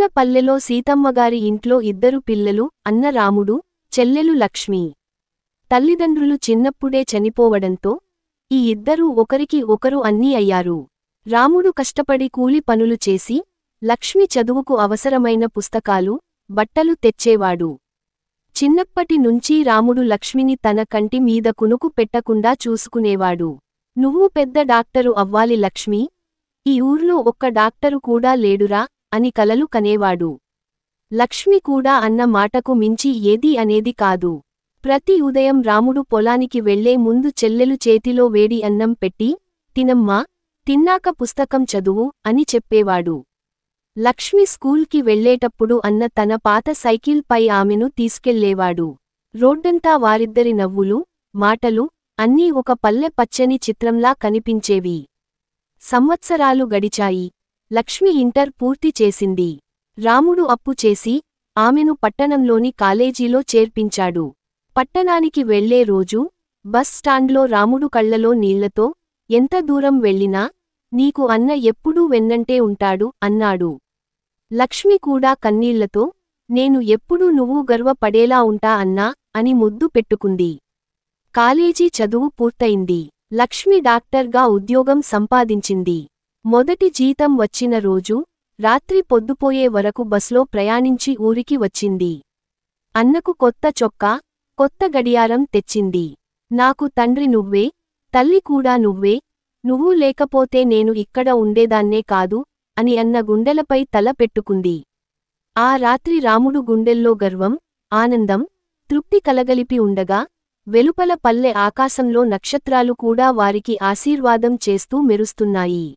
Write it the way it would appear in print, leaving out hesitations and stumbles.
చిన్న పల్లెలో సీతమ్మగారి ఇంట్లో ఇద్దరు పిల్లలు, అన్న రాముడు, చెల్లెలు లక్ష్మి. తల్లిదండ్రులు చిన్నప్పుడే చనిపోవడంతో ఈ ఇద్దరూ ఒకరికి ఒకరు అన్నీ అయ్యారు. రాముడు కష్టపడి కూలి పనులు చేసి, లక్ష్మి చదువుకు అవసరమైన పుస్తకాలు, బట్టలు తెచ్చేవాడు. చిన్నప్పటి నుంచీ రాముడు లక్ష్మిని తన కంటి మీద కునుకు పెట్టకుండా చూసుకునేవాడు. నువ్వు పెద్ద డాక్టరు అవ్వాలి లక్ష్మీ, ఈ ఊర్లో ఒక్క డాక్టరు కూడా లేడురా అని కలలు కనేవాడు. లక్ష్మి కూడా అన్న మాటకు మించి ఏదీ అనేది కాదు. ప్రతి ఉదయం రాముడు పొలానికి వెళ్లే ముందు చెల్లెలు చేతిలో వేడి అన్నం పెట్టి, తినమ్మా, తిన్నాక పుస్తకం చదువు అని చెప్పేవాడు. లక్ష్మి స్కూల్కి వెళ్లేటప్పుడు అన్న తన పాత సైకిల్ పై ఆమెను తీసుకెళ్లేవాడు. రోడ్డంతా వారిద్దరి నవ్వులు, మాటలు, అన్నీ ఒక పల్లె పచ్చని చిత్రంలా కనిపించేవి. సంవత్సరాలు గడిచాయి. లక్ష్మి ఇంటర్ పూర్తి చేసింది. రాముడు అప్పు చేసి ఆమెను పట్టణంలోని కాలేజీలో చేర్పించాడు. పట్టణానికి వెళ్లే రోజు బస్ స్టాండ్లో రాముడు కళ్లలో నీళ్లతో, ఎంత దూరం వెళ్ళినా నీకు అన్న ఎప్పుడూ వెన్నంటే ఉంటాడు అన్నాడు. లక్ష్మి కూడా కన్నీళ్లతో, నేను ఎప్పుడూ నువ్వు గర్వపడేలా ఉంటా అన్నా అని ముద్దు పెట్టుకుంది. కాలేజీ చదువు పూర్తయింది. లక్ష్మి డాక్టర్గా ఉద్యోగం సంపాదించింది. మొదటి జీతం వచ్చిన రోజు రాత్రి పొద్దుపోయే వరకు బస్లో ప్రయాణించి ఊరికి వచ్చింది. అన్నకు కొత్త చొక్కా, కొత్త గడియారం తెచ్చింది. నాకు తండ్రి నువ్వే, తల్లి కూడా నువ్వే, నువ్వు లేకపోతే నేను ఇక్కడ ఉండేదాన్నే కాదు అని అన్న గుండెలపై తల పెట్టుకుంది. ఆ రాత్రి రాముడు గుండెల్లో గర్వం, ఆనందం, తృప్తి కలగలిపి ఉండగా, వెలుపల పల్లె ఆకాశంలో నక్షత్రాలు కూడా వారికి ఆశీర్వాదం చేస్తూ మెరుస్తున్నాయి.